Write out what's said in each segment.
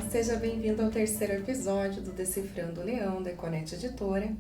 seja bem-vindo ao terceiro episódio do Decifrando o Leão, da Econete Editora.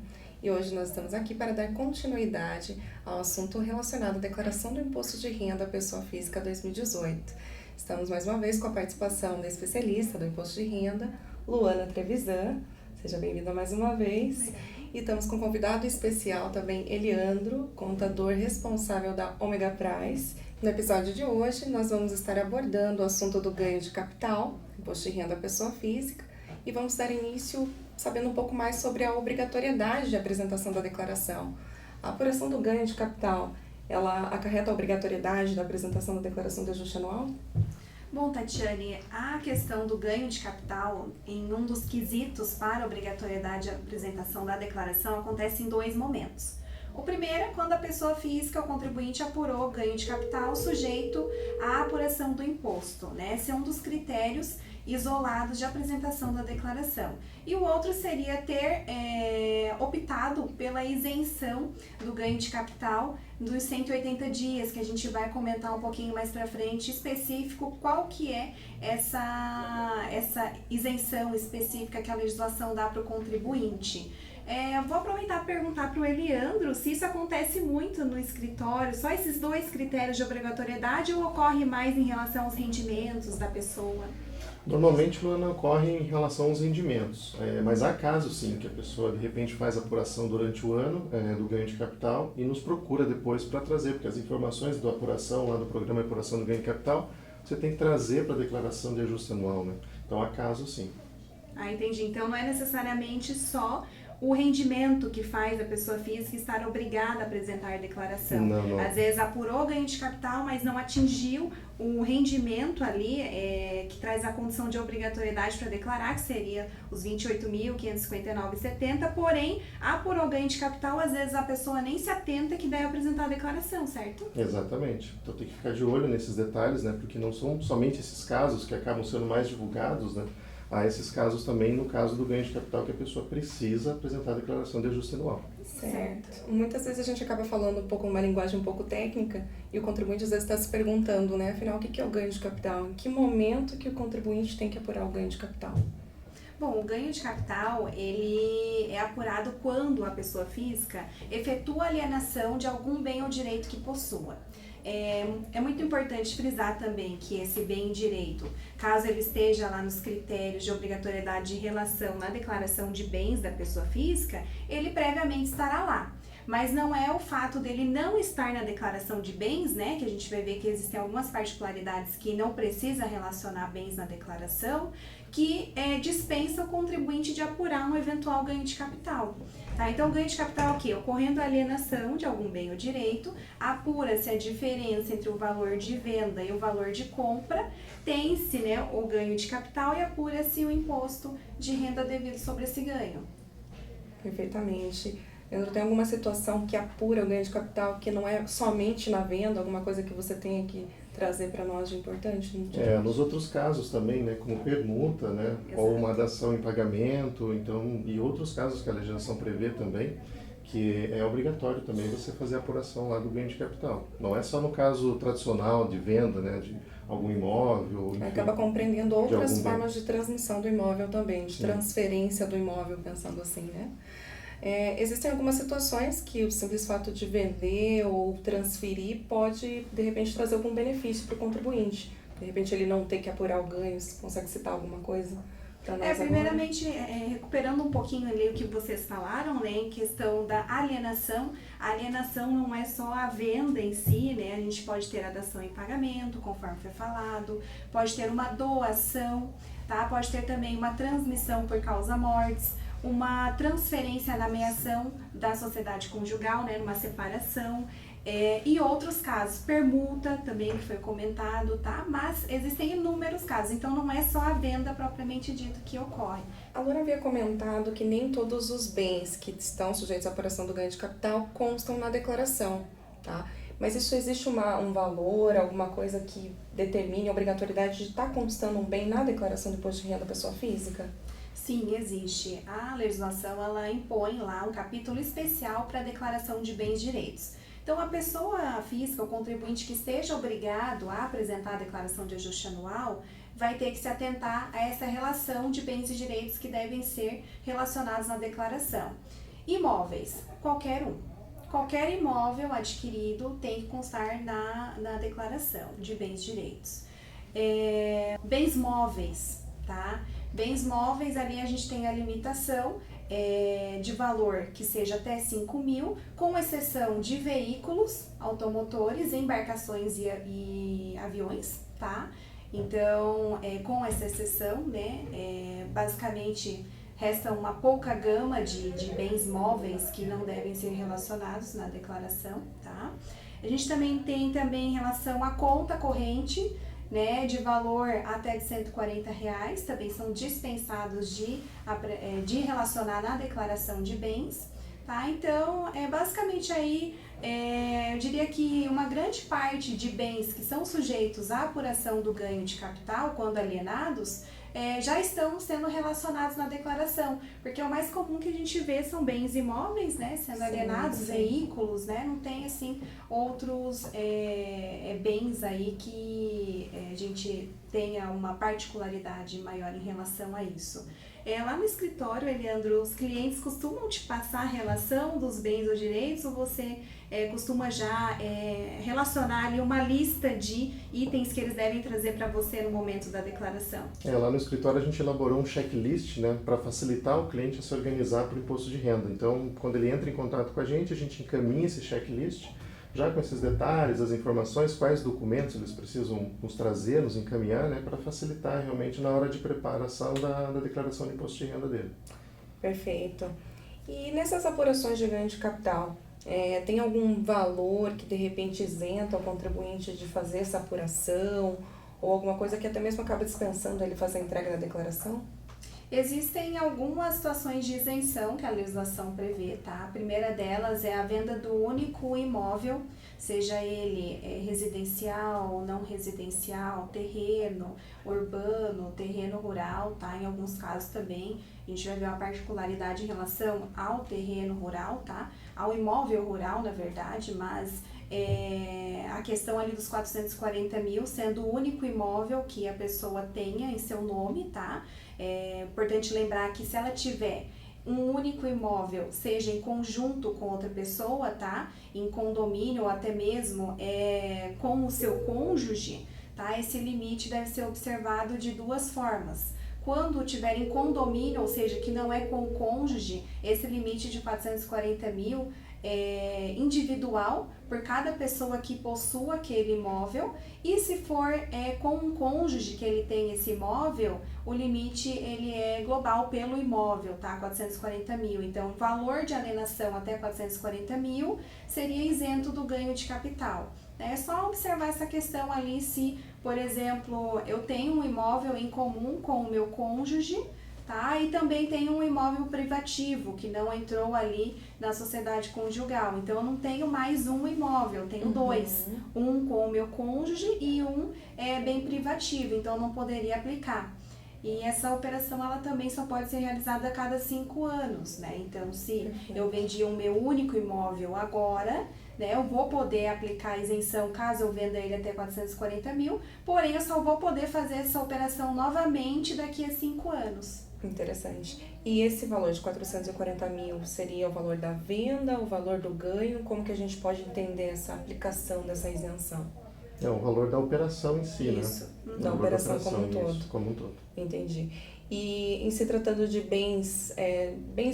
E hoje nós estamos aqui para dar continuidade ao assunto relacionado à Declaração do Imposto de Renda à Pessoa Física 2018. Estamos mais uma vez com a participação da especialista do Imposto de Renda, Luana Trevisan. Seja bem-vinda mais uma vez. E estamos com um convidado especial também, Eliandro, contador responsável da Omega Price. No episódio de hoje, nós vamos estar abordando o assunto do ganho de capital, imposto de renda à pessoa física, e vamos dar início sabendo um pouco mais sobre a obrigatoriedade de apresentação da declaração. A apuração do ganho de capital, ela acarreta a obrigatoriedade da apresentação da declaração de ajuste anual? Bom, Tatiane, a questão do ganho de capital, em um dos quesitos para a obrigatoriedade de apresentação da declaração, acontece em dois momentos. O primeiro é quando a pessoa física, o contribuinte, apurou ganho de capital sujeito à apuração do imposto, né? Esse é um dos critérios isolados de apresentação da declaração. E o outro seria ter optado pela isenção do ganho de capital dos 180 dias, que a gente vai comentar um pouquinho mais para frente, específico, qual que é essa isenção específica que a legislação dá para o contribuinte. Vou aproveitar e perguntar para o Eliandro se isso acontece muito no escritório, só esses dois critérios de obrigatoriedade ou ocorre mais em relação aos rendimentos da pessoa? Normalmente não ocorre em relação aos rendimentos, mas há casos sim que a pessoa de repente faz a apuração durante o ano do ganho de capital e nos procura depois para trazer, porque as informações da apuração lá do programa de apuração do ganho de capital você tem que trazer para a declaração de ajuste anual, né? Então há casos sim. Ah, entendi. Então não é necessariamente só o rendimento que faz a pessoa física estar obrigada a apresentar a declaração. Não. Às vezes apurou o ganho de capital, mas não atingiu o rendimento ali que traz a condição de obrigatoriedade para declarar, que seria os R$ 28.559,70, porém, apurou o ganho de capital, às vezes a pessoa nem se atenta que deve apresentar a declaração, certo? Exatamente. Então tem que ficar de olho nesses detalhes, né? Porque não são somente esses casos que acabam sendo mais divulgados, né? Há esses casos também no caso do ganho de capital que a pessoa precisa apresentar a declaração de ajuste anual. Certo. Muitas vezes a gente acaba falando uma linguagem um pouco técnica e o contribuinte às vezes está se perguntando, né? Afinal, o que é o ganho de capital? Em que momento que o contribuinte tem que apurar o ganho de capital? Bom, o ganho de capital, ele é apurado quando a pessoa física efetua a alienação de algum bem ou direito que possua. É muito importante frisar também que esse bem e direito, caso ele esteja lá nos critérios de obrigatoriedade de relação na declaração de bens da pessoa física, ele previamente estará lá. Mas não é o fato dele não estar na declaração de bens, né, que a gente vai ver que existem algumas particularidades que não precisa relacionar bens na declaração, que dispensa o contribuinte de apurar um eventual ganho de capital. Tá? Então, o ganho de capital é o quê? Ocorrendo a alienação de algum bem ou direito, apura-se a diferença entre o valor de venda e o valor de compra, tem-se, né, o ganho de capital e apura-se o imposto de renda devido sobre esse ganho. Perfeitamente. Leandro, tem alguma situação que apura o ganho de capital que não é somente na venda, alguma coisa que você tenha que trazer para nós de importante? Nos outros casos também, né, como permuta, né, ou uma dação em pagamento, então, e outros casos que a legislação prevê também, que é obrigatório também você fazer a apuração lá do ganho de capital. Não é só no caso tradicional de venda, né, de algum imóvel. Enfim, acaba compreendendo outras formas bem. de transmissão do imóvel também, de Sim. Transferência do imóvel, pensando assim, né? Existem algumas situações que o simples fato de vender ou transferir pode, de repente, trazer algum benefício para o contribuinte. De repente, ele não ter que apurar o ganho. Você consegue citar alguma coisa para nós Primeiramente, recuperando um pouquinho ali o que vocês falaram, né, em questão da alienação. A alienação não é só a venda em si, né? A gente pode ter a dação em pagamento, conforme foi falado, pode ter uma doação, tá? Pode ter também uma transmissão por causa-mortes, uma transferência na meação da sociedade conjugal, né, numa separação, e outros casos, permuta também que foi comentado, tá? Mas existem inúmeros casos, então não é só a venda propriamente dito que ocorre. A Laura havia comentado que nem todos os bens que estão sujeitos à apuração do ganho de capital constam na declaração, tá? Mas isso existe um valor, alguma coisa que determine a obrigatoriedade de estar constando um bem na declaração do imposto de renda da pessoa física? Sim, existe. A legislação, ela impõe lá um capítulo especial para a declaração de bens e direitos. Então, a pessoa física, o contribuinte que esteja obrigado a apresentar a declaração de ajuste anual, vai ter que se atentar a essa relação de bens e direitos que devem ser relacionados na declaração. Imóveis, qualquer um. Qualquer imóvel adquirido tem que constar na declaração de bens e direitos. Bens móveis, tá? Bens móveis, ali a gente tem a limitação de valor que seja até 5 mil, com exceção de veículos automotores, embarcações e aviões, tá? Então, com essa exceção, né, basicamente resta uma pouca gama de bens móveis que não devem ser relacionados na declaração, tá? A gente também tem em relação à conta corrente, né, de valor até de R$140, também são dispensados de relacionar na declaração de bens, tá? Então, basicamente aí, eu diria que uma grande parte de bens que são sujeitos à apuração do ganho de capital, quando alienados, já estão sendo relacionados na declaração, porque o mais comum que a gente vê são bens imóveis, né, sendo alienados, veículos, né, não tem assim outros bens aí que a gente tenha uma particularidade maior em relação a isso. Lá no escritório, Eliandro, os clientes costumam te passar a relação dos bens ou direitos, ou você costuma já relacionar ali uma lista de itens que eles devem trazer para você no momento da declaração? Lá no escritório a gente elaborou um checklist, né, para facilitar o cliente a se organizar para o imposto de renda. Então, quando ele entra em contato com a gente encaminha esse checklist, já com esses detalhes, as informações, quais documentos eles precisam nos trazer, nos encaminhar, né, para facilitar realmente na hora de preparação da declaração de imposto de renda dele. Perfeito. E nessas apurações de ganho de capital, tem algum valor que de repente isenta o contribuinte de fazer essa apuração, ou alguma coisa que até mesmo acaba dispensando ele fazer a entrega da declaração? Existem algumas situações de isenção que a legislação prevê, tá? A primeira delas é a venda do único imóvel, seja ele residencial ou não residencial, terreno urbano, terreno rural, tá? Em alguns casos também a gente vai ver uma particularidade em relação ao terreno rural, tá? Ao imóvel rural, na verdade, mas a questão ali dos 440 mil sendo o único imóvel que a pessoa tenha em seu nome, tá? É importante lembrar que se ela tiver um único imóvel, seja em conjunto com outra pessoa, tá? Em condomínio ou até mesmo com o seu cônjuge, tá? Esse limite deve ser observado de duas formas. Quando tiver em condomínio, ou seja, que não é com o cônjuge, esse limite de 440 mil é individual por cada pessoa que possua aquele imóvel, e se for com um cônjuge que ele tem esse imóvel, o limite ele é global pelo imóvel, tá? 440 mil. Então, o valor de alienação até 440 mil seria isento do ganho de capital. É só observar essa questão ali se, por exemplo, eu tenho um imóvel em comum com o meu cônjuge, tá? E também tem um imóvel privativo que não entrou ali na sociedade conjugal. Então, eu não tenho mais um imóvel, eu tenho dois. Um com o meu cônjuge e um bem privativo, então eu não poderia aplicar. E essa operação, ela também só pode ser realizada a cada 5 anos, né? Então, se eu vendi o meu único imóvel agora, né, eu vou poder aplicar a isenção caso eu venda ele até 440 mil, porém eu só vou poder fazer essa operação novamente daqui a 5 anos. Interessante. E esse valor de 440 mil seria o valor da venda, o valor do ganho? Como que a gente pode entender essa aplicação dessa isenção? É o valor da operação em si, Isso. né? Da operação como um todo. Isso, como um todo. Entendi. E em se tratando de bens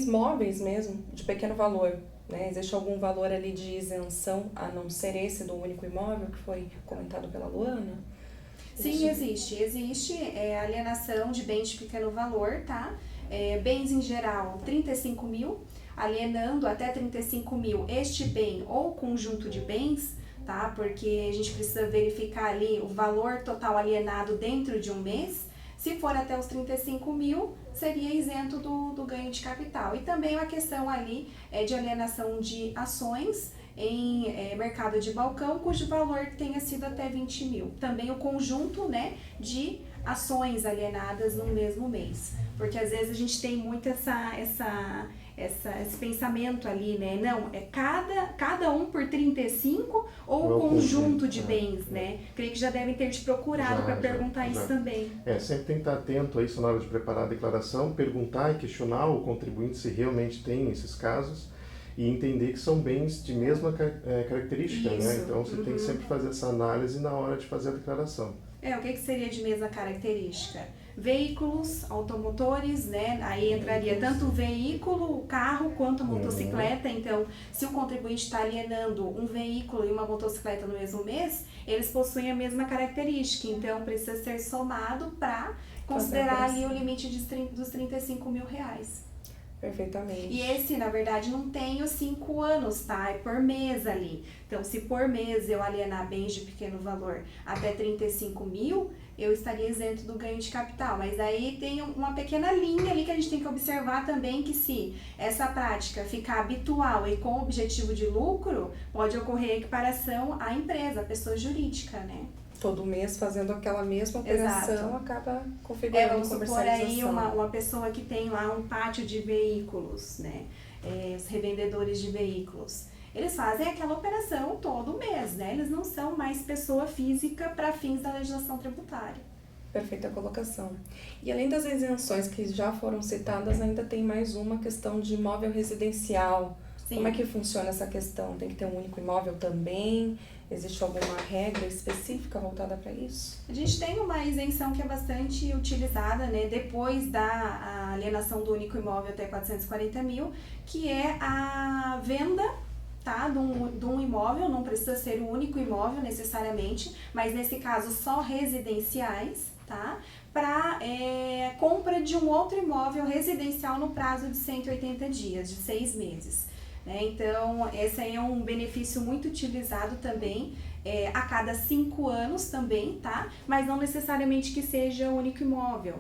móveis mesmo, de pequeno valor, né? Existe algum valor ali de isenção, a não ser esse do único imóvel que foi comentado pela Luana? Sim, existe alienação de bens de pequeno valor, tá? Bens em geral, 35 mil, alienando até 35 mil este bem ou conjunto de bens, tá? Porque a gente precisa verificar ali o valor total alienado dentro de um mês. Se for até os 35 mil, seria isento do ganho de capital. E também uma questão ali de alienação de ações em mercado de balcão, cujo valor tenha sido até 20 mil. Também o conjunto, né, de ações alienadas no mesmo mês. Porque às vezes a gente tem muito esse pensamento ali, né? Não, é cada um por 35 ou o conjunto de bens, né? Creio que já devem ter te procurado para perguntar isso também. Sempre tem que estar atento a isso na hora de preparar a declaração, perguntar e questionar o contribuinte se realmente tem esses casos e entender que são bens de mesma característica, né? Então você tem que sempre fazer essa análise na hora de fazer a declaração. O que seria de mesma característica? Veículos, automotores, né? Aí entraria tanto o veículo, o carro, quanto a motocicleta. Então, se o contribuinte está alienando um veículo e uma motocicleta no mesmo mês, eles possuem a mesma característica. Então, precisa ser somado para considerar ali o limite dos R$35 mil. Perfeitamente. E esse, na verdade, não tem os 5 anos, tá? É por mês ali. Então, se por mês eu alienar bens de pequeno valor até 35 mil, eu estaria isento do ganho de capital. Mas aí tem uma pequena linha ali que a gente tem que observar também, que se essa prática ficar habitual e com objetivo de lucro, pode ocorrer equiparação à empresa, à pessoa jurídica, né? Todo mês fazendo aquela mesma operação, acaba configurando vamos supor aí uma pessoa que tem lá um pátio de veículos, né? Os revendedores de veículos. Eles fazem aquela operação todo mês, né? Eles não são mais pessoa física para fins da legislação tributária. Perfeita colocação. E além das isenções que já foram citadas, ainda tem mais uma questão de imóvel residencial. Sim. Como é que funciona essa questão? Tem que ter um único imóvel também? Existe alguma regra específica voltada para isso? A gente tem uma isenção que é bastante utilizada, né, depois da alienação do único imóvel até 440 mil, que é a venda, tá, de um imóvel. Não precisa ser o único imóvel necessariamente, mas nesse caso só residenciais, tá, para compra de um outro imóvel residencial no prazo de 180 dias, de 6 meses. Então, esse aí é um benefício muito utilizado também, a cada 5 anos também, tá? Mas não necessariamente que seja o único imóvel.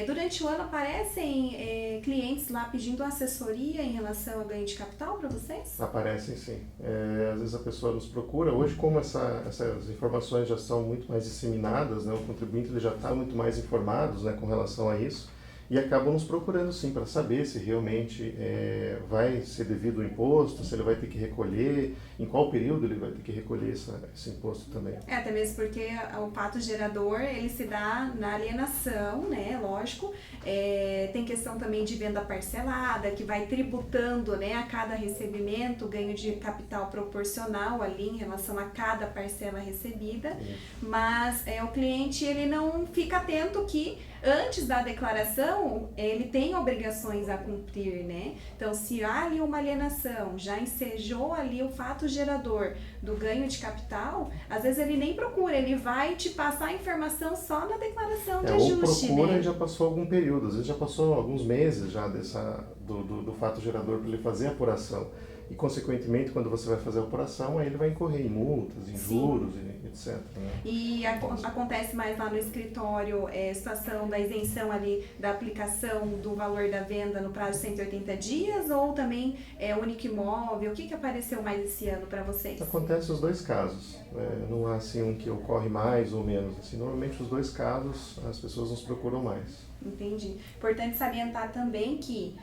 Durante o ano aparecem clientes lá pedindo assessoria em relação a ganho de capital para vocês? Aparecem, sim. Às vezes a pessoa nos procura. Hoje, como essas informações já são muito mais disseminadas, né? O contribuinte ele já está muito mais informado, né, com relação a isso. E acabam nos procurando sim para saber se realmente vai ser devido o imposto, se ele vai ter que recolher, em qual período ele vai ter que recolher esse imposto também. Até mesmo porque o fato gerador ele se dá na alienação, né, lógico. Tem questão também de venda parcelada, que vai tributando, né, a cada recebimento, ganho de capital proporcional ali em relação a cada parcela recebida. Mas o cliente ele não fica atento que antes da declaração, ele tem obrigações a cumprir, né? Então, se há ali uma alienação, já ensejou ali o fato gerador do ganho de capital, às vezes ele nem procura, ele vai te passar a informação só na declaração de ajuste, ou procura, né? E já passou algum período, às vezes já passou alguns meses já do fato gerador para ele fazer a apuração. E, consequentemente, quando você vai fazer a apuração, aí ele vai incorrer em multas, em juros, etc. Né? E acontece mais lá no escritório situação da isenção ali da aplicação do valor da venda no prazo de 180 dias ou também único imóvel? O que apareceu mais esse ano para vocês? Acontece os dois casos. Não há assim um que ocorre mais ou menos. Assim, normalmente os dois casos as pessoas nos procuram mais. Entendi. Importante salientar também que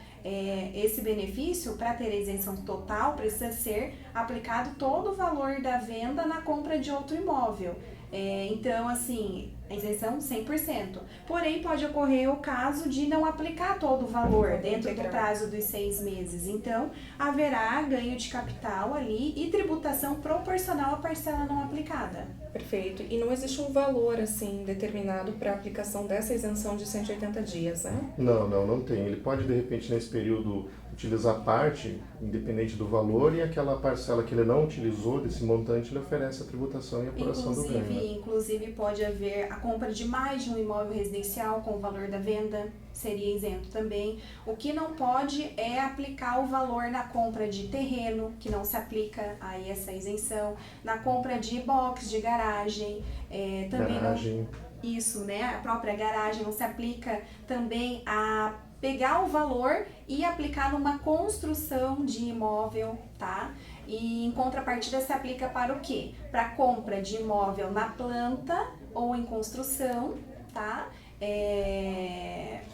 esse benefício, para ter a isenção total, precisa ser aplicado todo o valor da venda na compra de outro imóvel. Então, assim, a isenção 100%. Porém, pode ocorrer o caso de não aplicar todo o valor dentro do prazo dos 6 meses. Então, haverá ganho de capital ali e tributação proporcional à parcela não aplicada. Perfeito. E não existe um valor, assim, determinado para a aplicação dessa isenção de 180 dias, né? Não tem. Ele pode, de repente, nesse período, utilizar parte, independente do valor, e aquela parcela que ele não utilizou desse montante, ele oferece a tributação e a apuração do ganho. Né? Inclusive, pode haver a compra de mais de um imóvel residencial com o valor da venda, seria isento também. O que não pode é aplicar o valor na compra de terreno, que não se aplica aí essa isenção, na compra de box, de garagem, também garagem. Isso, né? A própria garagem não se aplica também a pegar o valor e aplicar numa construção de imóvel, tá? E em contrapartida se aplica para o quê? Para compra de imóvel na planta ou em construção, tá?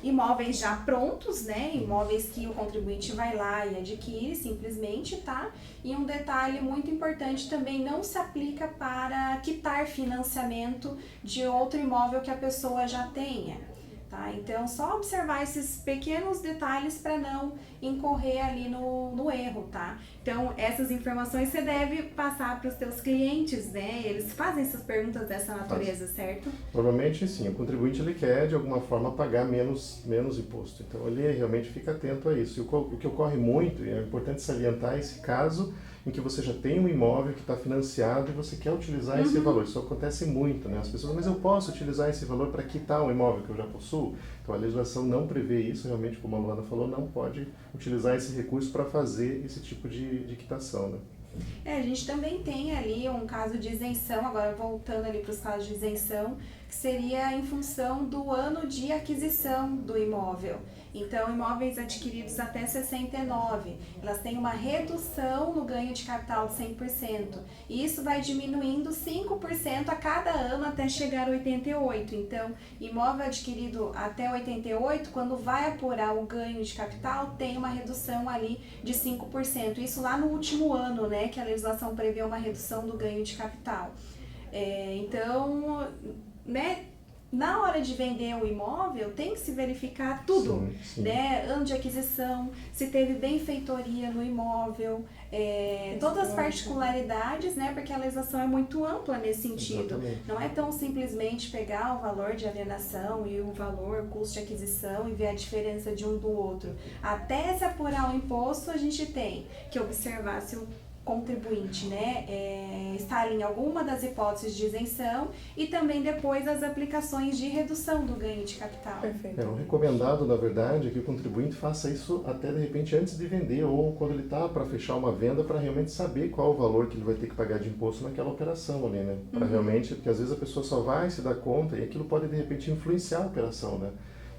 imóveis já prontos, né? Imóveis que o contribuinte vai lá e adquire simplesmente, tá? E um detalhe muito importante também, não se aplica para quitar financiamento de outro imóvel que a pessoa já tenha. Tá? Então, só observar esses pequenos detalhes para não incorrer ali no erro, tá? Então, essas informações você deve passar para os teus clientes, né? Eles fazem essas perguntas dessa natureza, certo? Normalmente, sim, o contribuinte ele quer, de alguma forma, pagar menos imposto. Então, ele realmente fica atento a isso. E o que ocorre muito, e é importante salientar esse caso em que você já tem um imóvel que está financiado e você quer utilizar esse valor. Isso acontece muito, né? As pessoas, mas eu posso utilizar esse valor para quitar um imóvel que eu já possuo? Então, a legislação não prevê isso, realmente, como a Luana falou, não pode utilizar esse recurso para fazer esse tipo de quitação, né? A gente também tem ali um caso de isenção, agora voltando ali para os casos de isenção, que seria em função do ano de aquisição do imóvel. Então, imóveis adquiridos até 69, elas têm uma redução no ganho de capital de 100%. E isso vai diminuindo 5% a cada ano até chegar a 88. Então, imóvel adquirido até 88, quando vai apurar o ganho de capital, tem uma redução ali de 5%. Isso lá no último ano, né, que a legislação prevê uma redução do ganho de capital. Então, né, na hora de vender o imóvel, tem que se verificar tudo, sim. né? Ano de aquisição, se teve benfeitoria no imóvel, todas as particularidades, né? Porque a legislação é muito ampla nesse sentido. Exatamente. Não é tão simplesmente pegar o valor de alienação e o valor, custo de aquisição e ver a diferença de um do outro. Até se apurar o imposto, a gente tem que observar se o contribuinte, né, está em alguma das hipóteses de isenção e também depois as aplicações de redução do ganho de capital. Perfeito. O recomendado, na verdade, é que o contribuinte faça isso até, de repente, antes de vender ou quando ele está para fechar uma venda, para realmente saber qual o valor que ele vai ter que pagar de imposto naquela operação ali, né? Para realmente, porque às vezes a pessoa só vai se dar conta e aquilo pode, de repente, influenciar a operação, né?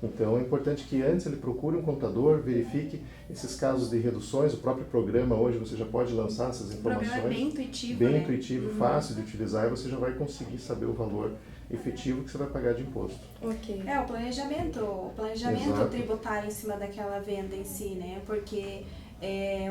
Então, é importante que antes ele procure um contador, verifique esses casos de reduções. O próprio programa hoje você já pode lançar essas informações. O programa é bem intuitivo, bem né? intuitivo, fácil de utilizar, e você já vai conseguir saber o valor efetivo que você vai pagar de imposto. Ok. O planejamento Exato. tributário em cima daquela venda em si, né? Porque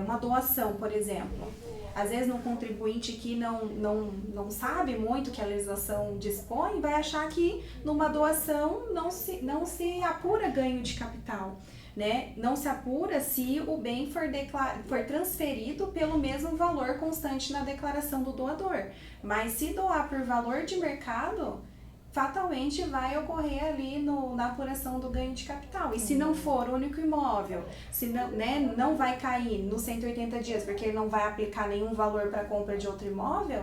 uma doação, por exemplo, às vezes um contribuinte que não sabe muito que a legislação dispõe, vai achar que numa doação não se apura ganho de capital, né? Não se apura se o bem for transferido pelo mesmo valor constante na declaração do doador. Mas se doar por valor de mercado, fatalmente vai ocorrer ali na apuração do ganho de capital. E se não for o único imóvel, se não, né, não vai cair nos 180 dias, porque ele não vai aplicar nenhum valor para a compra de outro imóvel,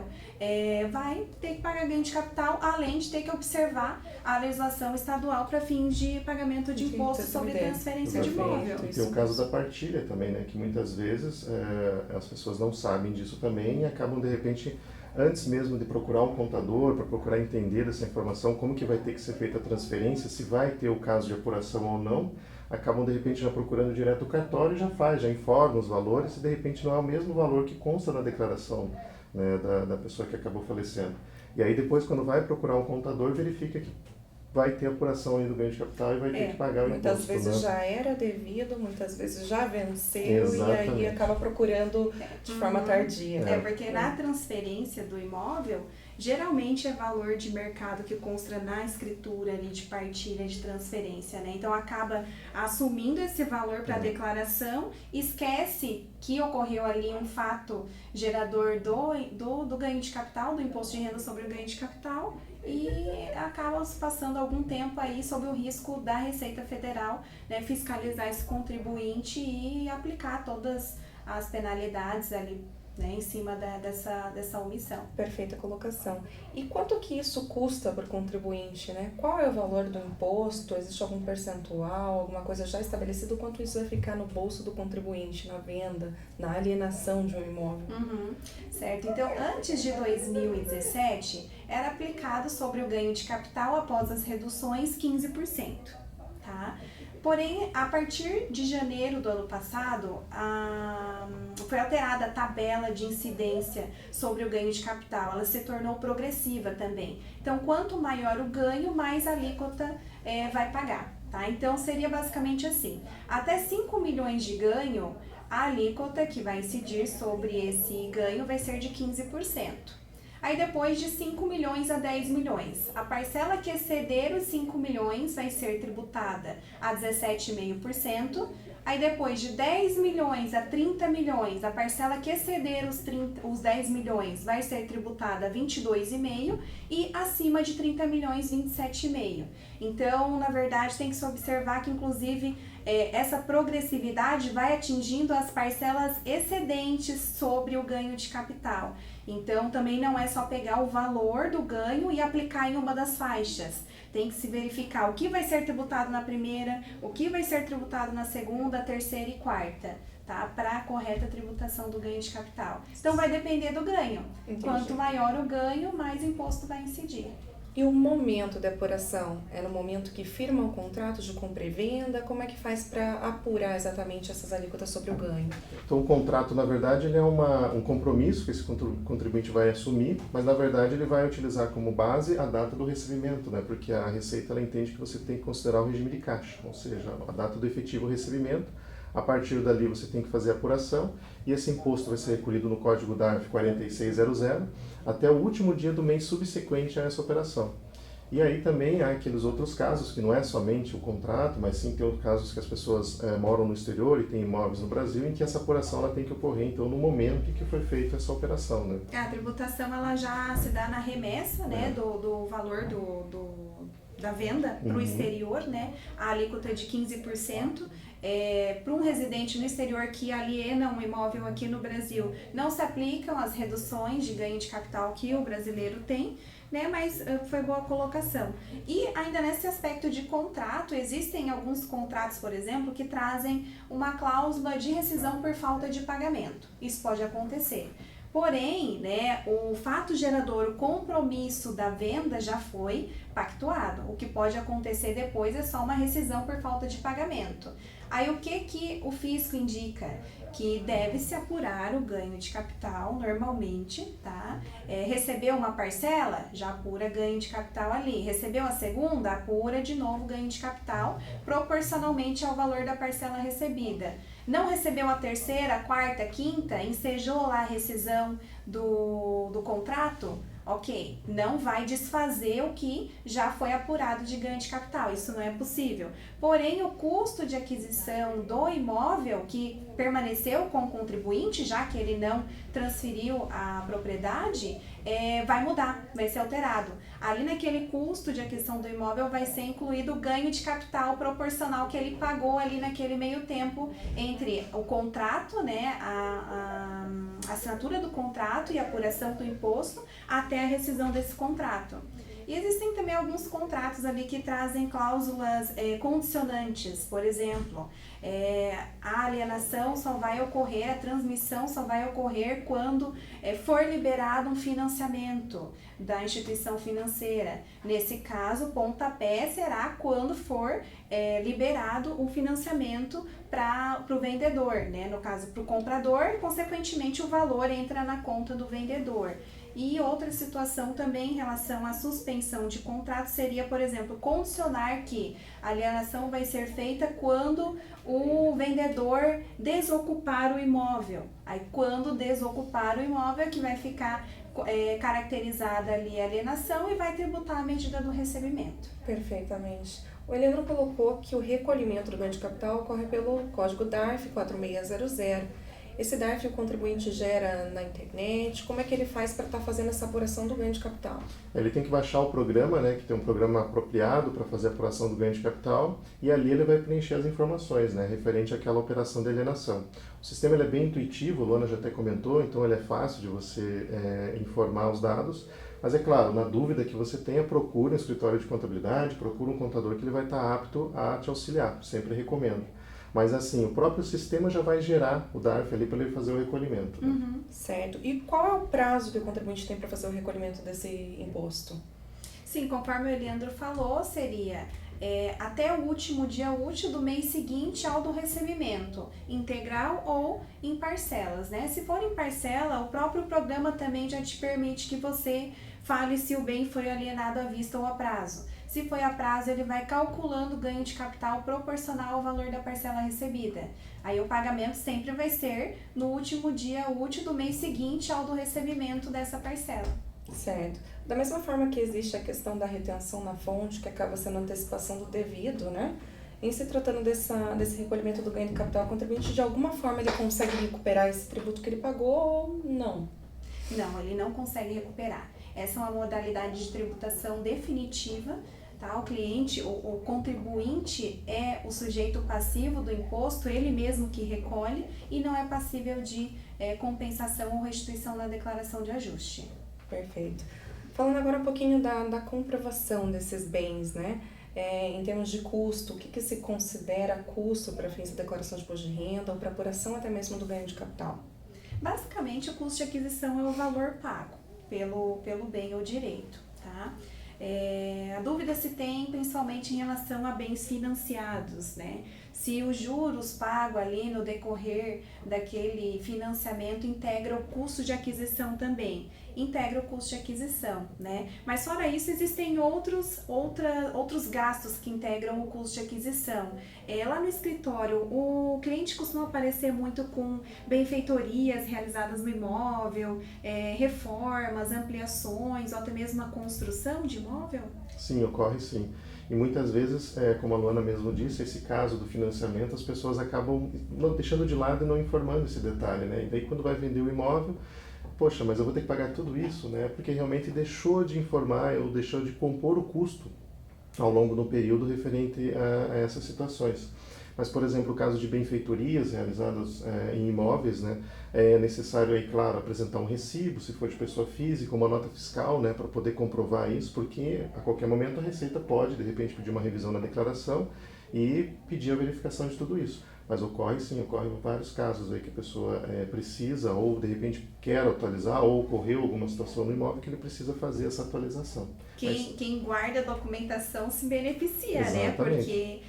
vai ter que pagar ganho de capital, além de ter que observar a legislação estadual para fins de pagamento de imposto sobre transferência de imóvel. Tem o caso da partilha também, né, que muitas vezes as pessoas não sabem disso também e acabam, de repente, antes mesmo de procurar um contador, para procurar entender essa informação, como que vai ter que ser feita a transferência, se vai ter o caso de apuração ou não, acabam de repente já procurando direto o cartório e já informa os valores e de repente não é o mesmo valor que consta na declaração, né, da pessoa que acabou falecendo. E aí depois, quando vai procurar um contador, verifica que vai ter apuração aí do ganho de capital e vai ter que pagar o imposto. Muitas vezes já era devido, muitas vezes já venceu. Exatamente. E aí acaba procurando de forma tardia. Porque na transferência do imóvel, geralmente é valor de mercado que consta na escritura ali de partilha de transferência, né? Então acaba assumindo esse valor para a declaração, esquece que ocorreu ali um fato gerador do ganho de capital, do imposto de renda sobre o ganho de capital, e acaba passando algum tempo aí sob o risco da Receita Federal, né, fiscalizar esse contribuinte e aplicar todas as penalidades ali, né, em cima dessa omissão. Perfeita colocação. E quanto que isso custa para o contribuinte, né? Qual é o valor do imposto? Existe algum percentual, alguma coisa já estabelecida? Quanto isso vai ficar no bolso do contribuinte, na venda, na alienação de um imóvel? Certo. Então, antes de 2017, era aplicado sobre o ganho de capital após as reduções 15%, tá? Porém, a partir de janeiro do ano passado, foi alterada a tabela de incidência sobre o ganho de capital. Ela se tornou progressiva também. Então, quanto maior o ganho, mais a alíquota vai pagar. Tá? Então, seria basicamente assim. Até 5 milhões de ganho, a alíquota que vai incidir sobre esse ganho vai ser de 15%. Aí depois de 5 milhões a 10 milhões, a parcela que exceder os 5 milhões vai ser tributada a 17,5%. Aí depois de 10 milhões a 30 milhões, a parcela que exceder os 10 milhões vai ser tributada a 22,5% e acima de 30 milhões, 27,5%. Então, na verdade, tem que se observar que, inclusive, essa progressividade vai atingindo as parcelas excedentes sobre o ganho de capital. Então, também não é só pegar o valor do ganho e aplicar em uma das faixas. Tem que se verificar o que vai ser tributado na primeira, o que vai ser tributado na segunda, terceira e quarta, tá? Para a correta tributação do ganho de capital. Então, vai depender do ganho. Entendi. Quanto maior o ganho, mais imposto vai incidir. E o momento da apuração? É no momento que firma o contrato de compra e venda? Como é que faz para apurar exatamente essas alíquotas sobre o ganho? Então, o contrato, na verdade, ele é um compromisso que esse contribuinte vai assumir, mas, na verdade, ele vai utilizar como base a data do recebimento, né? Porque a Receita ela entende que você tem que considerar o regime de caixa, ou seja, a data do efetivo recebimento. A partir dali, você tem que fazer a apuração e esse imposto vai ser recolhido no código DARF 4600 até o último dia do mês subsequente a essa operação. E aí também há aqueles outros casos, que não é somente o contrato, mas sim tem outros casos que as pessoas moram no exterior e têm imóveis no Brasil, em que essa apuração ela tem que ocorrer, então, no momento em que foi feita essa operação, né? A tributação ela já se dá na remessa, né, do valor da venda para o exterior, né? A alíquota é de 15%. Para um residente no exterior que aliena um imóvel aqui no Brasil, não se aplicam as reduções de ganho de capital que o brasileiro tem, né? Mas foi boa a colocação. E ainda nesse aspecto de contrato, existem alguns contratos, por exemplo, que trazem uma cláusula de rescisão por falta de pagamento. Isso pode acontecer. Porém, né, o fato gerador, o compromisso da venda já foi pactuado. O que pode acontecer depois é só uma rescisão por falta de pagamento. Aí o que o fisco indica? Que deve-se apurar o ganho de capital normalmente, tá? Recebeu uma parcela, já apura ganho de capital ali. Recebeu a segunda, apura de novo ganho de capital, proporcionalmente ao valor da parcela recebida. Não recebeu a terceira, quarta, quinta, ensejou lá a rescisão do contrato? Ok, não vai desfazer o que já foi apurado de ganho de capital, isso não é possível. Porém, o custo de aquisição do imóvel que permaneceu com o contribuinte, já que ele não transferiu a propriedade, vai mudar, vai ser alterado. Ali naquele custo de aquisição do imóvel vai ser incluído o ganho de capital proporcional que ele pagou ali naquele meio tempo entre o contrato, né, a assinatura do contrato e a apuração do imposto até a rescisão desse contrato. E existem também alguns contratos ali que trazem cláusulas condicionantes, por exemplo, a alienação só vai ocorrer, a transmissão só vai ocorrer quando for liberado um financiamento da instituição financeira. Nesse caso, o pontapé será quando for liberado um financiamento para o vendedor, né? No caso, para o comprador, consequentemente o valor entra na conta do vendedor. E outra situação também em relação à suspensão de contrato seria, por exemplo, condicionar que a alienação vai ser feita quando o vendedor desocupar o imóvel. Aí, quando desocupar o imóvel, é que vai ficar caracterizada ali a alienação e vai tributar a medida do recebimento. Perfeitamente. O Eliandro colocou que o recolhimento do ganho de capital ocorre pelo código DARF 4600. Esse DARF o contribuinte gera na internet? Como é que ele faz para estar fazendo essa apuração do ganho de capital? Ele tem que baixar o programa, né, que tem um programa apropriado para fazer a apuração do ganho de capital, e ali ele vai preencher as informações, né, referente àquela operação de alienação. O sistema ele é bem intuitivo, a Luana já até comentou, então ele é fácil de você informar os dados, mas é claro, na dúvida que você tenha, procure um escritório de contabilidade, procure um contador que ele vai estar apto a te auxiliar, sempre recomendo. Mas assim, o próprio sistema já vai gerar o DARF ali para ele fazer o recolhimento. Né? Uhum. Certo. E qual é o prazo que o contribuinte tem para fazer o recolhimento desse imposto? Sim, conforme o Eliandro falou, seria até o último dia útil do mês seguinte ao do recebimento, integral ou em parcelas, né? Se for em parcela, o próprio programa também já te permite que você fale se o bem foi alienado à vista ou a prazo. Se foi a prazo, ele vai calculando o ganho de capital proporcional ao valor da parcela recebida. Aí o pagamento sempre vai ser no último dia útil do mês seguinte ao do recebimento dessa parcela. Certo. Da mesma forma que existe a questão da retenção na fonte, que acaba sendo antecipação do devido, né? Em se tratando desse recolhimento do ganho de capital, o contribuinte, de alguma forma, ele consegue recuperar esse tributo que ele pagou ou não? Não, ele não consegue recuperar. Essa é uma modalidade de tributação definitiva, tá? O cliente, o contribuinte é o sujeito passivo do imposto, ele mesmo que recolhe e não é passível de compensação ou restituição na declaração de ajuste. Perfeito. Falando agora um pouquinho da comprovação desses bens, né? Em termos de custo, o que se considera custo para fins da declaração de imposto de renda ou para apuração até mesmo do ganho de capital? Basicamente, o custo de aquisição é o valor pago pelo bem ou direito, tá? A dúvida se tem principalmente em relação a bens financiados, né? Se os juros pagos ali no decorrer daquele financiamento integra o custo de aquisição também, integra o custo de aquisição, né? Mas fora isso, existem outros gastos que integram o custo de aquisição. Lá no escritório, o cliente costuma aparecer muito com benfeitorias realizadas no imóvel, reformas, ampliações ou até mesmo a construção de imóvel? Sim, ocorre sim. E muitas vezes, como a Luana mesmo disse, esse caso do financiamento, as pessoas acabam deixando de lado e não informando esse detalhe, né? E daí quando vai vender o imóvel, poxa, mas eu vou ter que pagar tudo isso, né? Porque realmente deixou de informar ou deixou de compor o custo ao longo do período referente a essas situações. Mas, por exemplo, o caso de benfeitorias realizadas em imóveis, né, é necessário, aí, claro, apresentar um recibo, se for de pessoa física, uma nota fiscal, né, para poder comprovar isso, porque a qualquer momento a Receita pode, de repente, pedir uma revisão na declaração e pedir a verificação de tudo isso. Mas ocorre sim, ocorre vários casos aí que a pessoa precisa ou, de repente, quer atualizar ou ocorreu alguma situação no imóvel que ele precisa fazer essa atualização. Quem guarda a documentação se beneficia, Exatamente. né? Porque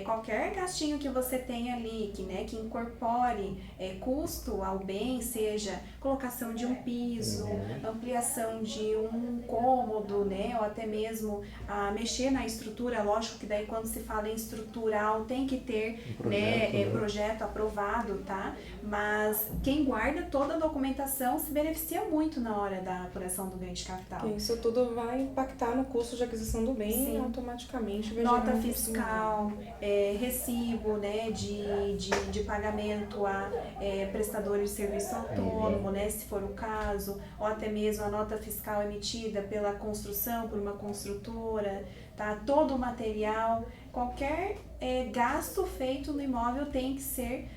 qualquer gastinho que você tem ali, que incorpore custo ao bem, seja colocação de um piso, ampliação de um cômodo, né? Ou até mesmo mexer na estrutura, lógico que daí quando se fala em estrutural tem que ter projeto aprovado, tá? Mas quem guarda toda a documentação se beneficia muito na hora da apuração do ganho de capital. Isso tudo vai impactar no custo de aquisição do bem. Sim. E automaticamente vai nota gerar fiscal, recibo, né, de pagamento a prestadores de serviço autônomo, né, se for o caso, ou até mesmo a nota fiscal emitida pela construção, por uma construtora, tá? Todo o material, qualquer gasto feito no imóvel tem que ser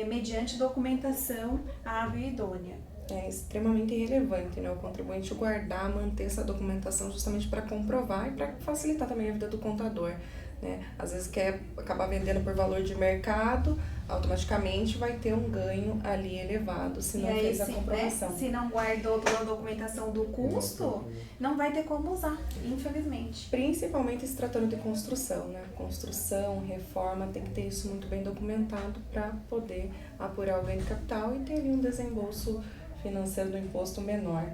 mediante documentação hábil e idônea. É extremamente relevante, né, o contribuinte guardar, manter essa documentação justamente para comprovar e para facilitar também a vida do contador, né? Às vezes quer acabar vendendo por valor de mercado, automaticamente vai ter um ganho ali elevado se não fez a comprovação. Se não guardou toda a documentação do custo, não vai ter como usar, infelizmente. Principalmente se tratando de construção, né? Construção, reforma, tem que ter isso muito bem documentado para poder apurar o ganho de capital e ter ali um desembolso financeiro do imposto menor,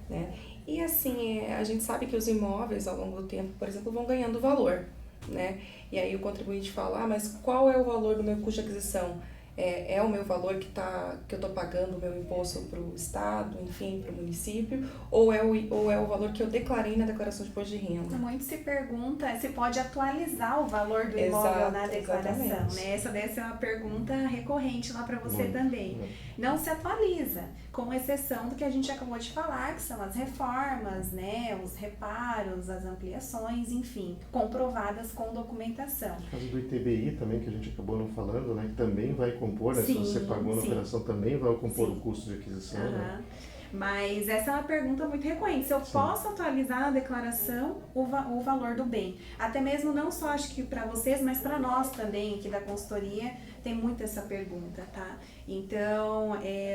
né? E assim, a gente sabe que os imóveis ao longo do tempo, por exemplo, vão ganhando valor, né? E aí o contribuinte fala, mas qual é o valor do meu custo de aquisição? É o meu valor que eu estou pagando o meu imposto para o Estado, enfim, para o município, ou é o valor que eu declarei na declaração de imposto de renda? Muito se pergunta se pode atualizar o valor do imóvel na declaração, exatamente. né? Essa deve ser uma pergunta recorrente lá para você também. Não se atualiza, com exceção do que a gente acabou de falar, que são as reformas, né? Os reparos, as ampliações, enfim, comprovadas com documentação. No caso do ITBI também, que a gente acabou não falando, né? Que também vai compor, né? Se você pagou na operação, também vai compor o custo de aquisição, né? Mas essa é uma pergunta muito recorrente. Se eu posso atualizar na declaração o valor do bem. Até mesmo não só acho que para vocês, mas para nós também aqui da consultoria, tem muito essa pergunta, tá? Então,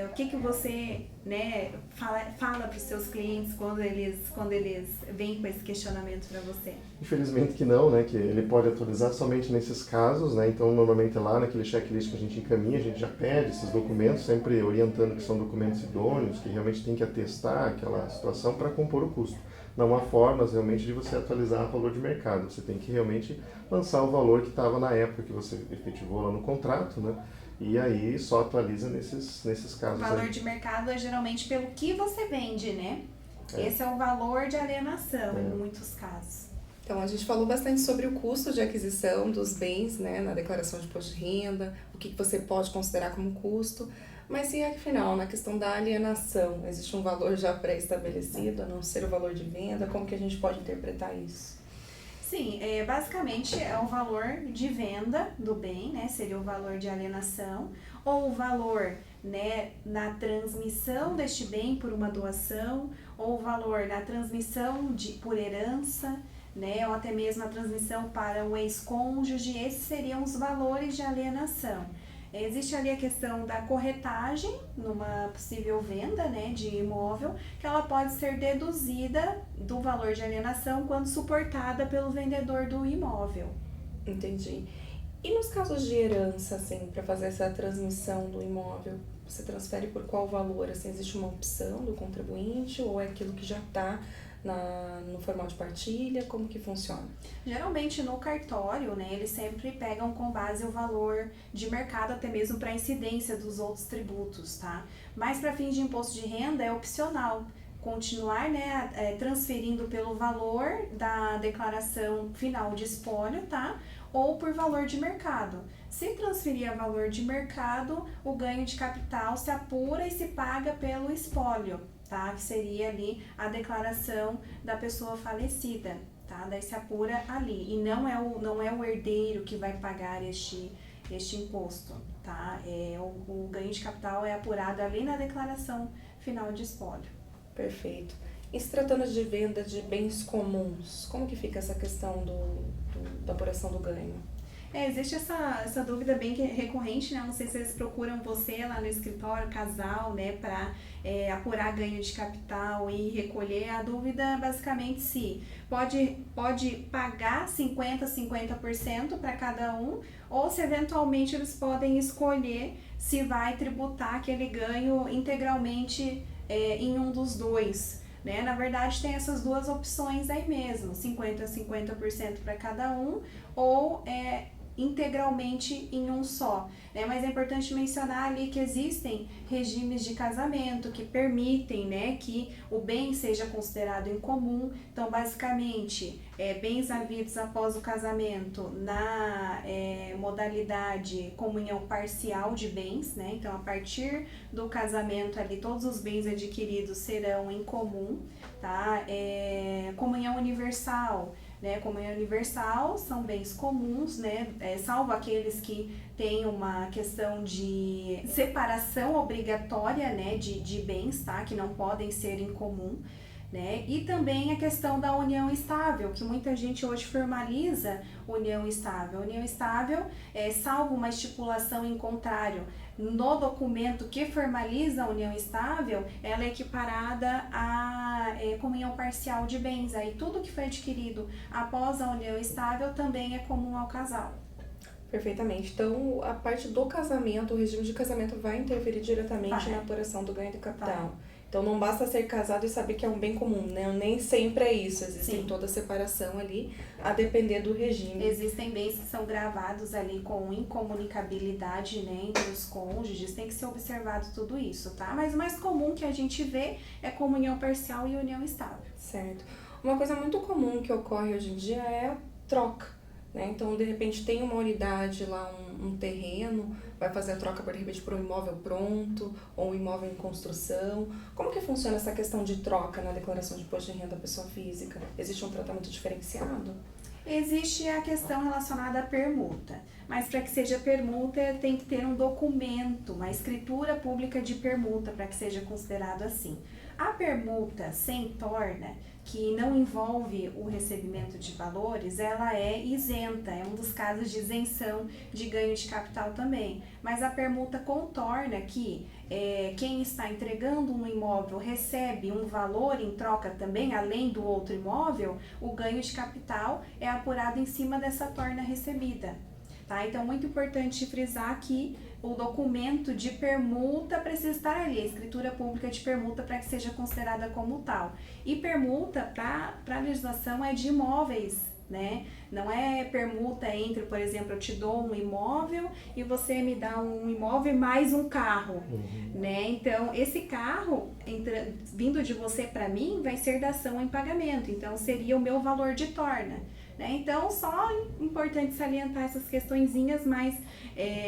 o que você, né, fala para os seus clientes quando eles vêm com esse questionamento para você? Infelizmente que não, né, que ele pode atualizar somente nesses casos, né, então normalmente lá naquele checklist que a gente encaminha, a gente já pede esses documentos, sempre orientando que são documentos idôneos, que realmente tem que atestar aquela situação para compor o custo. Não há formas realmente de você atualizar o valor de mercado, você tem que realmente lançar o valor que estava na época que você efetivou lá no contrato, né, e aí só atualiza nesses casos. O valor aí. de mercado é geralmente pelo que você vende, né? Esse é o valor de alienação em muitos casos. Então, a gente falou bastante sobre o custo de aquisição dos bens, né, na declaração de imposto de renda, o que você pode considerar como custo, mas e afinal, na questão da alienação, existe um valor já pré-estabelecido, a não ser o valor de venda, como que a gente pode interpretar isso? Sim, basicamente é o valor de venda do bem, né, seria o valor de alienação, ou o valor, né, na transmissão deste bem por uma doação, ou o valor na transmissão por herança, né, ou até mesmo a transmissão para o ex-cônjuge. Esses seriam os valores de alienação. Existe ali a questão da corretagem numa possível venda, né, de imóvel, que ela pode ser deduzida do valor de alienação quando suportada pelo vendedor do imóvel. Entendi. E nos casos de herança, assim, para fazer essa transmissão do imóvel, você transfere por qual valor? Assim, existe uma opção do contribuinte ou é aquilo que já está no formal de partilha? Como que funciona? Geralmente no cartório, né, eles sempre pegam com base o valor de mercado, até mesmo para incidência dos outros tributos, tá? Mas para fins de imposto de renda é opcional continuar, né, transferindo pelo valor da declaração final de espólio, tá? Ou por valor de mercado. Se transferir a valor de mercado, o ganho de capital se apura e se paga pelo espólio, tá? Que seria ali a declaração da pessoa falecida, tá? Daí se apura ali. E não é o herdeiro que vai pagar este imposto, tá? O ganho de capital é apurado ali na declaração final de espólio. Perfeito. E se tratando de venda de bens comuns, como que fica essa questão da apuração do ganho? Existe essa dúvida bem recorrente, né? Não sei se eles procuram você lá no escritório, casal, né, para apurar ganho de capital e recolher. A dúvida é basicamente se pode pagar 50% para cada um, ou se eventualmente eles podem escolher se vai tributar aquele ganho integralmente em um dos dois. Né? Na verdade, tem essas duas opções aí mesmo, 50% para cada um, ou integralmente em um só, né? Mas é importante mencionar ali que existem regimes de casamento que permitem, né, que o bem seja considerado em comum. Então, basicamente, bens havidos após o casamento na modalidade comunhão parcial de bens, né? Então, a partir do casamento ali, todos os bens adquiridos serão em comum, tá? Comunhão universal, né? Comunhão universal são bens comuns, né? Salvo aqueles que têm uma questão de separação obrigatória, né? de bens, tá? Que não podem ser em comum, né? E também a questão da união estável, que muita gente hoje formaliza união estável. União estável, salvo uma estipulação em contrário, no documento que formaliza a união estável, ela é equiparada à comunhão parcial de bens. Aí tudo que foi adquirido após a união estável também é comum ao casal. Perfeitamente. Então, a parte do casamento, o regime de casamento vai interferir diretamente na apuração do ganho de capital. Então, não basta ser casado e saber que é um bem comum, né? Nem sempre é isso. Existe toda a separação ali, a depender do regime. Existem bens que são gravados ali com incomunicabilidade, né, entre os cônjuges. Tem que ser observado tudo isso, tá? Mas o mais comum que a gente vê é comunhão parcial e união estável. Certo. Uma coisa muito comum que ocorre hoje em dia é a troca. Né? Então, de repente, tem uma unidade lá, um terreno, vai fazer a troca, de repente, por um imóvel pronto ou um imóvel em construção. Como que funciona essa questão de troca na declaração de imposto de renda da pessoa física? Existe um tratamento diferenciado? Existe a questão relacionada à permuta, mas para que seja permuta tem que ter um documento, uma escritura pública de permuta para que seja considerado assim. A permuta sem torna, que não envolve o recebimento de valores, ela é isenta, é um dos casos de isenção de ganho de capital também. Mas a permuta com torna, que quem está entregando um imóvel recebe um valor em troca também, além do outro imóvel, o ganho de capital é apurado em cima dessa torna recebida. Tá? Então, muito importante frisar que o documento de permuta precisa estar ali, a escritura pública de permuta para que seja considerada como tal. E permuta para a legislação é de imóveis, né? Não é permuta entre, por exemplo, eu te dou um imóvel e você me dá um imóvel mais um carro, né? Então, esse carro, vindo de você para mim, vai ser dação em pagamento, então seria o meu valor de torna. Então, só importante salientar essas questõezinhas, mas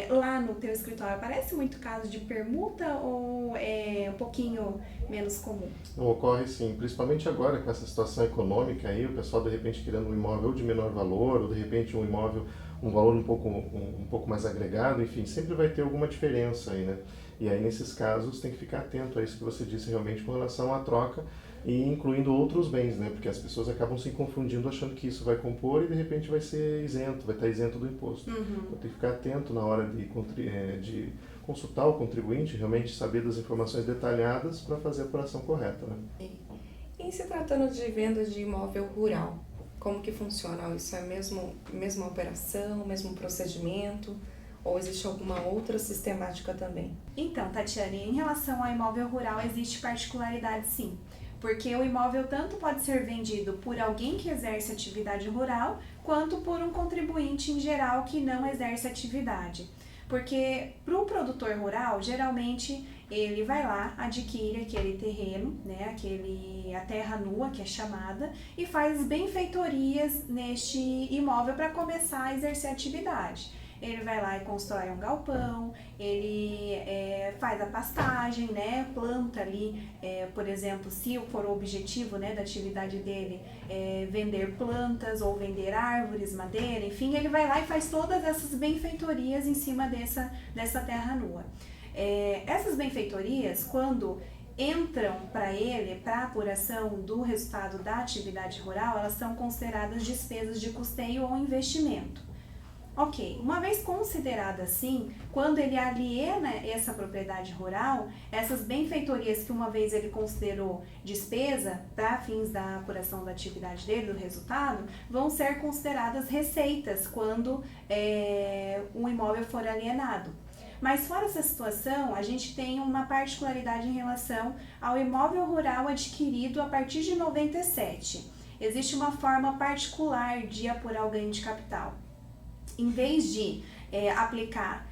lá no teu escritório aparece muito caso de permuta ou é um pouquinho menos comum? Não, ocorre sim, principalmente agora com essa situação econômica aí, o pessoal de repente querendo um imóvel de menor valor, ou de repente um imóvel, um valor um pouco mais agregado, enfim, sempre vai ter alguma diferença aí, né? E aí nesses casos tem que ficar atento a isso que você disse realmente com relação à troca, e incluindo outros bens, né? Porque as pessoas acabam se confundindo achando que isso vai compor e de repente vai ser isento, vai estar isento do imposto. Então tem que ficar atento na hora de consultar o contribuinte, realmente saber das informações detalhadas para fazer a apuração correta, né? E se tratando de venda de imóvel rural, como que funciona? Isso é a mesma operação, mesmo procedimento? Ou existe alguma outra sistemática também? Então, Tatiane, em relação ao imóvel rural, existe particularidade sim. Porque o imóvel tanto pode ser vendido por alguém que exerce atividade rural, quanto por um contribuinte em geral que não exerce atividade. Porque para o produtor rural, geralmente ele vai lá, adquire aquele terreno, né, a terra nua que é chamada, e faz benfeitorias neste imóvel para começar a exercer atividade. Ele vai lá e constrói um galpão, ele faz a pastagem, né, planta ali, por exemplo, se for o objetivo, né, da atividade dele vender plantas ou vender árvores, madeira, enfim, ele vai lá e faz todas essas benfeitorias em cima dessa terra nua. Essas benfeitorias, quando entram para ele, para a apuração do resultado da atividade rural, elas são consideradas despesas de custeio ou investimento. Ok, uma vez considerada assim, quando ele aliena essa propriedade rural, essas benfeitorias que uma vez ele considerou despesa para fins da apuração da atividade dele, do resultado, vão ser consideradas receitas quando um imóvel for alienado. Mas fora essa situação, a gente tem uma particularidade em relação ao imóvel rural adquirido a partir de 97. Existe uma forma particular de apurar o ganho de capital. Em vez de aplicar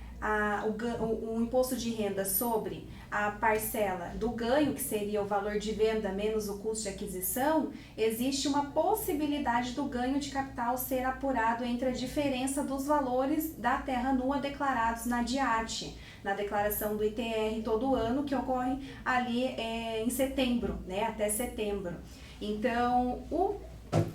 o imposto de renda sobre a parcela do ganho, que seria o valor de venda menos o custo de aquisição, existe uma possibilidade do ganho de capital ser apurado entre a diferença dos valores da terra nua declarados na DIAT, na declaração do ITR todo ano, que ocorre ali em setembro, né, até setembro. Então, o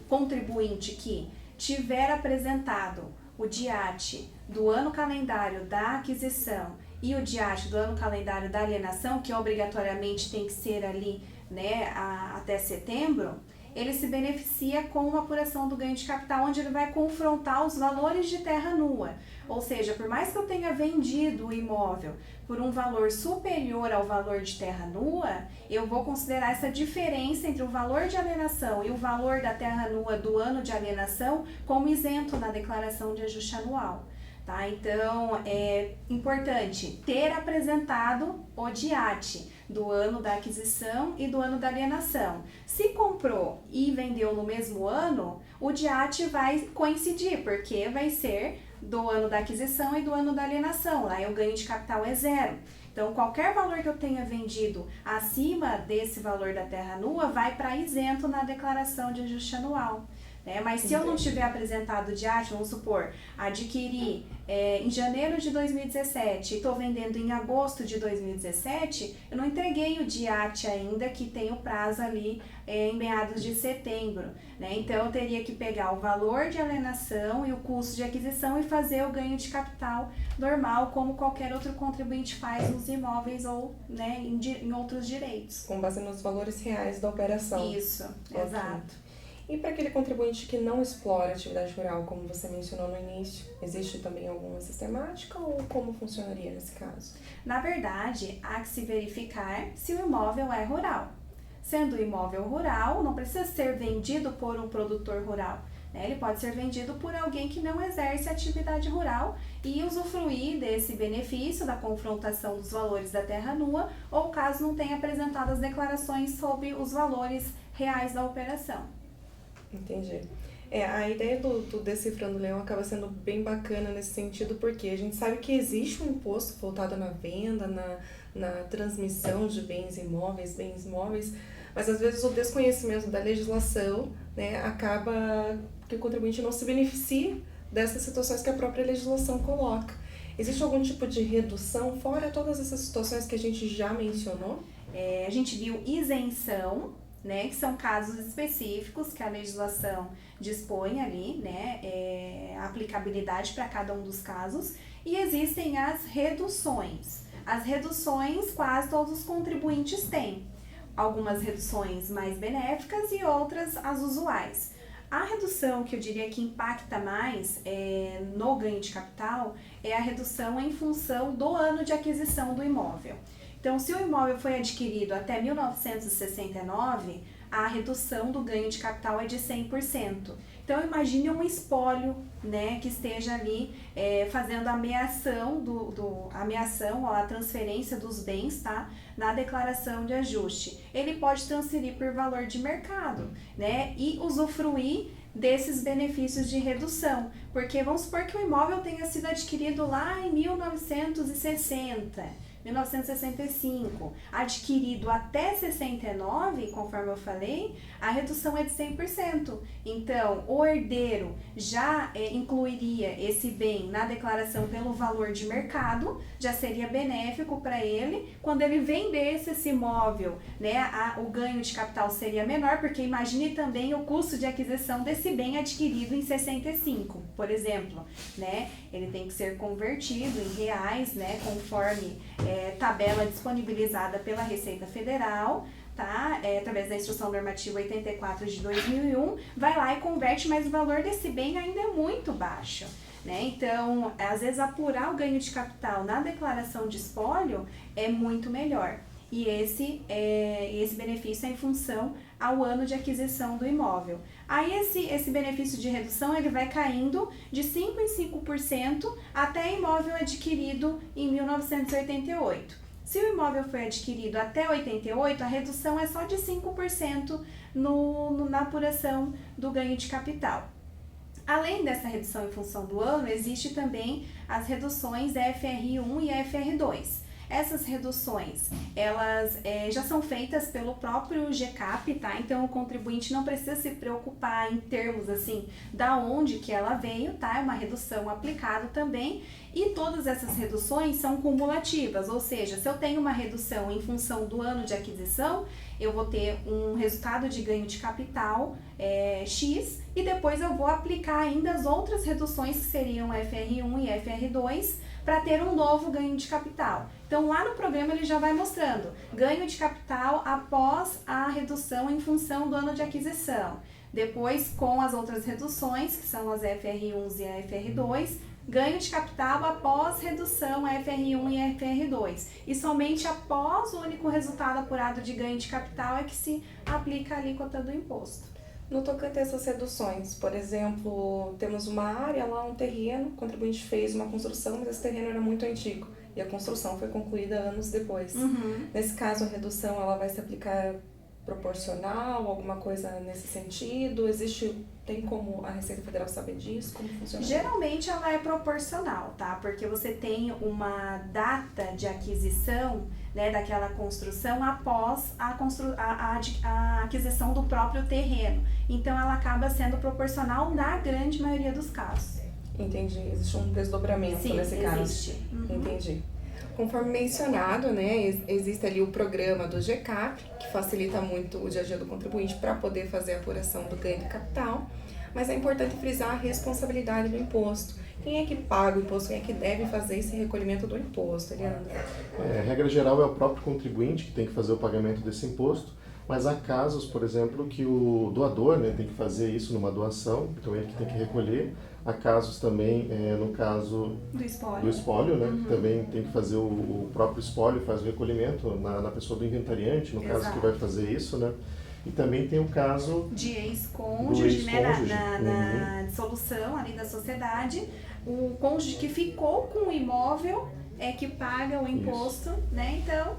contribuinte que tiver apresentado o DIAT do ano calendário da aquisição e o DIAT do ano calendário da alienação, que obrigatoriamente tem que ser ali, né, até setembro, ele se beneficia com uma apuração do ganho de capital, onde ele vai confrontar os valores de terra nua. Ou seja, por mais que eu tenha vendido o imóvel por um valor superior ao valor de terra nua, eu vou considerar essa diferença entre o valor de alienação e o valor da terra nua do ano de alienação como isento na declaração de ajuste anual. Tá? Então, é importante ter apresentado o DIAT do ano da aquisição e do ano da alienação. Se comprou e vendeu no mesmo ano, o DIAT vai coincidir, porque vai ser do ano da aquisição e do ano da alienação. Lá o ganho de capital é zero. Então, qualquer valor que eu tenha vendido acima desse valor da terra nua vai para isento na declaração de ajuste anual. né? Mas se eu não tiver apresentado o DIAT, vamos supor, adquiri em janeiro de 2017 e estou vendendo em agosto de 2017, eu não entreguei o DIAT ainda, que tem o prazo ali em meados de setembro, né? Então eu teria que pegar o valor de alienação e o custo de aquisição e fazer o ganho de capital normal, como qualquer outro contribuinte faz nos imóveis ou, né, em outros direitos. Com base nos valores reais da operação. Isso, Ok. exato. E para aquele contribuinte que não explora a atividade rural, como você mencionou no início, existe também alguma sistemática ou como funcionaria nesse caso? Na verdade, há que se verificar se o imóvel é rural. Sendo o imóvel rural, não precisa ser vendido por um produtor rural, né? Ele pode ser vendido por alguém que não exerce atividade rural e usufruir desse benefício da confrontação dos valores da terra nua, ou caso não tenha apresentado as declarações sobre os valores reais da operação. Entendi. A ideia do Decifrando Leão acaba sendo bem bacana nesse sentido, porque a gente sabe que existe um imposto voltado na venda, na transmissão de bens móveis, mas às vezes o desconhecimento da legislação, né, acaba que o contribuinte não se beneficia dessas situações que a própria legislação coloca. Existe algum tipo de redução, fora todas essas situações que a gente já mencionou? A gente viu isenção, né, que são casos específicos que a legislação dispõe ali, né, a aplicabilidade para cada um dos casos, e existem as reduções. As reduções quase todos os contribuintes têm, algumas reduções mais benéficas e outras as usuais. A redução que eu diria que impacta mais no ganho de capital é a redução em função do ano de aquisição do imóvel. Então, se o imóvel foi adquirido até 1969, a redução do ganho de capital é de 100%. Então, imagine um espólio, né, que esteja ali fazendo a ameação, a transferência dos bens, tá, na declaração de ajuste. Ele pode transferir por valor de mercado, né, e usufruir desses benefícios de redução, porque vamos supor que o imóvel tenha sido adquirido lá em 1965, adquirido até 69, conforme eu falei, a redução é de 100%. Então, o herdeiro já incluiria esse bem na declaração pelo valor de mercado, já seria benéfico para ele. Quando ele vendesse esse imóvel, né, o ganho de capital seria menor, porque imagine também o custo de aquisição desse bem adquirido em 65, por exemplo, né? Ele tem que ser convertido em reais, né, conforme tabela disponibilizada pela Receita Federal, tá? Através da Instrução Normativa 84 de 2001, vai lá e converte, mas o valor desse bem ainda é muito baixo, né? Então, às vezes, apurar o ganho de capital na declaração de espólio é muito melhor. E esse benefício é em função ao ano de aquisição do imóvel. Aí esse benefício de redução ele vai caindo de 5% em 5% até imóvel adquirido em 1988. Se o imóvel foi adquirido até 88, a redução é só de 5% na apuração do ganho de capital. Além dessa redução em função do ano, existe também as reduções FR1 e FR2. Essas reduções, elas já são feitas pelo próprio GCAP, tá? Então, o contribuinte não precisa se preocupar em termos, assim, da onde que ela veio, tá? É uma redução aplicada também. E todas essas reduções são cumulativas, ou seja, se eu tenho uma redução em função do ano de aquisição, eu vou ter um resultado de ganho de capital X, e depois eu vou aplicar ainda as outras reduções que seriam FR1 e FR2 para ter um novo ganho de capital. Então, lá no programa ele já vai mostrando ganho de capital após a redução em função do ano de aquisição. Depois, com as outras reduções, que são as FR1s e a FR2, ganho de capital após redução FR1 e FR2. E somente após o único resultado apurado de ganho de capital é que se aplica a alíquota do imposto. No tocante a essas reduções, por exemplo, temos uma área lá, um terreno, o contribuinte fez uma construção, mas esse terreno era muito antigo e a construção foi concluída anos depois. Uhum. Nesse caso, a redução ela vai se aplicar proporcional, alguma coisa nesse sentido? Tem como a Receita Federal saber disso? Como funciona? Geralmente ela é proporcional, tá? Porque você tem uma data de aquisição, né, daquela construção após a aquisição do próprio terreno. Então ela acaba sendo proporcional na grande maioria dos casos. Entendi. Existe um desdobramento Sim, nesse caso. existe. Entendi. Conforme mencionado, né, existe ali o programa do GCAP, que facilita muito o dia a dia do contribuinte para poder fazer a apuração do ganho de capital, mas é importante frisar a responsabilidade do imposto. Quem é que paga o imposto? Quem é que deve fazer esse recolhimento do imposto, Eliandro? Regra geral é o próprio contribuinte que tem que fazer o pagamento desse imposto, mas há casos, por exemplo, que o doador, né, tem que fazer isso numa doação, então ele que tem que recolher. Há casos também, no caso do espólio, né, que também tem que fazer o próprio espólio, faz o recolhimento na pessoa do inventariante, no caso que vai fazer isso, né. E também tem o caso de ex-cônjuge, né, na dissolução ali da sociedade, o cônjuge que ficou com o imóvel é que paga o imposto, né, então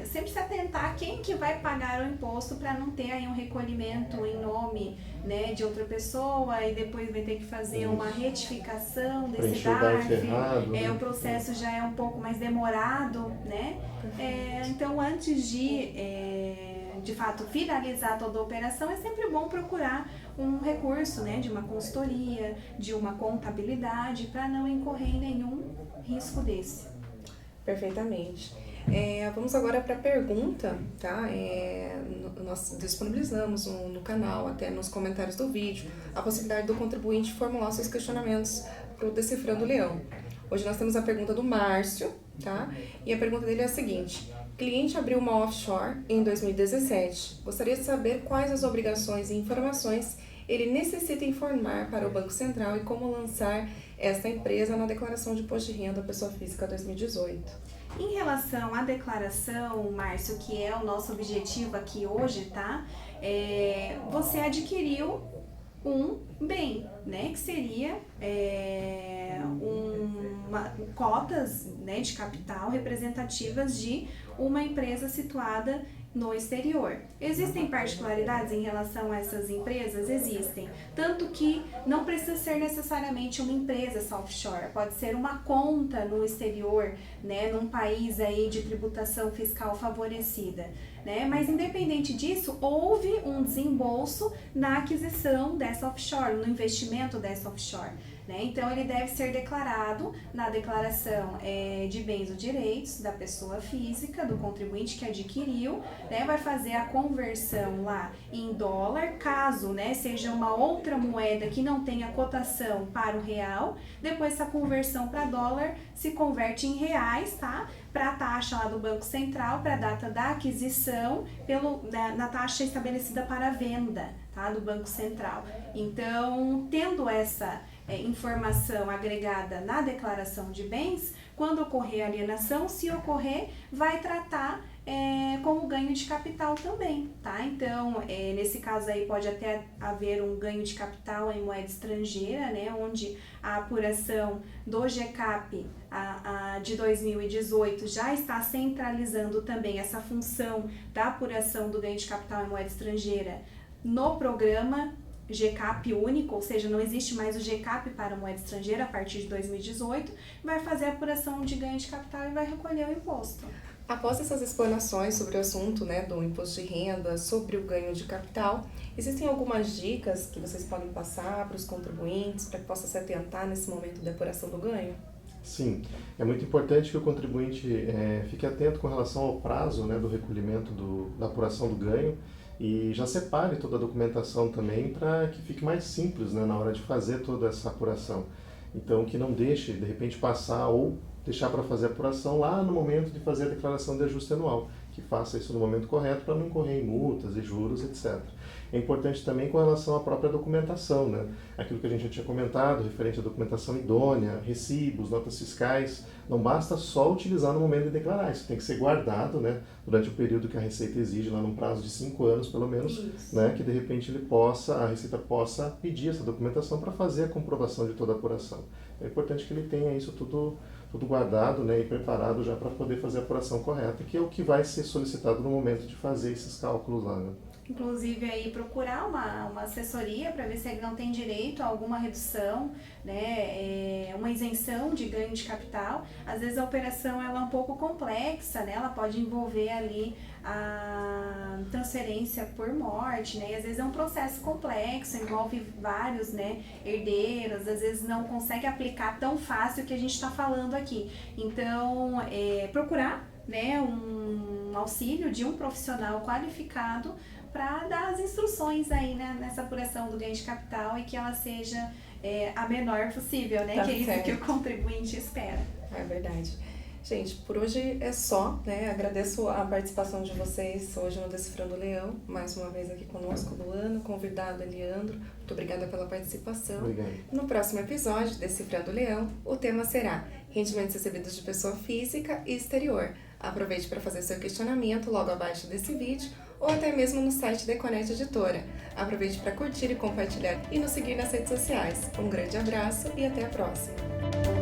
sempre se atentar quem que vai pagar o imposto para não ter aí um recolhimento em nome, né, de outra pessoa e depois vai ter que fazer uma retificação desse DARF, o processo já é um pouco mais demorado, né, então antes de fato finalizar toda a operação é sempre bom procurar um recurso, né, de uma consultoria, de uma contabilidade para não incorrer em nenhum risco desse. Perfeitamente. Vamos agora para a pergunta, tá? Nós disponibilizamos no canal, até nos comentários do vídeo, a possibilidade do contribuinte formular seus questionamentos para o Decifrando o Leão. Hoje nós temos a pergunta do Márcio, tá? E a pergunta dele é a seguinte: cliente abriu uma offshore em 2017. Gostaria de saber quais as obrigações e informações ele necessita informar para o Banco Central e como lançar esta empresa na declaração de imposto de renda pessoa física 2018. Em relação à declaração, Márcio, que é o nosso objetivo aqui hoje, tá? Você adquiriu um bem, né? Que seria cotas, né, de capital representativas de uma empresa situada no exterior. Existem particularidades em relação a essas empresas? Existem. Tanto que não precisa ser necessariamente uma empresa offshore, pode ser uma conta no exterior, né, num país aí de tributação fiscal favorecida, né? Mas independente disso, houve um desembolso na aquisição dessa offshore, no investimento dessa offshore. Então, ele deve ser declarado na declaração de bens ou direitos da pessoa física, do contribuinte que adquiriu, né? Vai fazer a conversão lá em dólar, caso, né, seja uma outra moeda que não tenha cotação para o real. Depois, essa conversão para dólar se converte em reais, tá? Para a taxa lá do Banco Central, para a data da aquisição, na taxa estabelecida para a venda, tá? Do Banco Central. Então, tendo essa informação agregada na declaração de bens, quando ocorrer alienação, se ocorrer, vai tratar como ganho de capital também, tá? Então, nesse caso aí pode até haver um ganho de capital em moeda estrangeira, né? Onde a apuração do GCAP de 2018 já está centralizando também essa função da apuração do ganho de capital em moeda estrangeira no programa GCAP único, ou seja, não existe mais o GCAP para moeda estrangeira a partir de 2018, vai fazer a apuração de ganho de capital e vai recolher o imposto. Após essas explanações sobre o assunto, né, do imposto de renda, sobre o ganho de capital, existem algumas dicas que vocês podem passar para os contribuintes para que possa se atentar nesse momento de apuração do ganho? Sim, é muito importante que o contribuinte fique atento com relação ao prazo, né, do recolhimento da apuração do ganho, e já separe toda a documentação também para que fique mais simples, né, na hora de fazer toda essa apuração. Então, que não deixe, de repente, passar ou deixar para fazer a apuração lá no momento de fazer a declaração de ajuste anual, que faça isso no momento correto para não incorrer em multas e juros, etc. É importante também com relação à própria documentação, né? Aquilo que a gente já tinha comentado, referente à documentação idônea, recibos, notas fiscais, não basta só utilizar no momento de declarar, isso tem que ser guardado, né, durante o período que a Receita exige, lá num prazo de 5 anos pelo menos, né, que de repente a Receita possa pedir essa documentação para fazer a comprovação de toda a apuração. é importante que ele tenha isso tudo guardado, né, e preparado já para poder fazer a apuração correta, que é o que vai ser solicitado no momento de fazer esses cálculos lá, né? Inclusive aí procurar uma assessoria para ver se ele não tem direito a alguma redução, né, uma isenção de ganho de capital. Às vezes a operação ela é um pouco complexa, né, ela pode envolver ali a transferência por morte, né, e às vezes é um processo complexo, envolve vários, né, herdeiros, às vezes não consegue aplicar tão fácil o que a gente está falando aqui. Então, procurar, né, um auxílio de um profissional qualificado para dar as instruções aí, né, nessa apuração do ganho de capital e que ela seja a menor possível, né? Tá que é isso certo. que o contribuinte espera. É verdade. Gente, por hoje é só, né? Agradeço a participação de vocês hoje no Decifrando o Leão, mais uma vez aqui conosco, Luana, convidado Leandro. Muito obrigada pela participação. Obrigado. No próximo episódio, Decifrando o Leão, o tema será rendimentos recebidos de pessoa física e exterior. Aproveite para fazer seu questionamento logo abaixo desse vídeo ou até mesmo no site da Econete Editora. Aproveite para curtir e compartilhar e nos seguir nas redes sociais. Um grande abraço e até a próxima!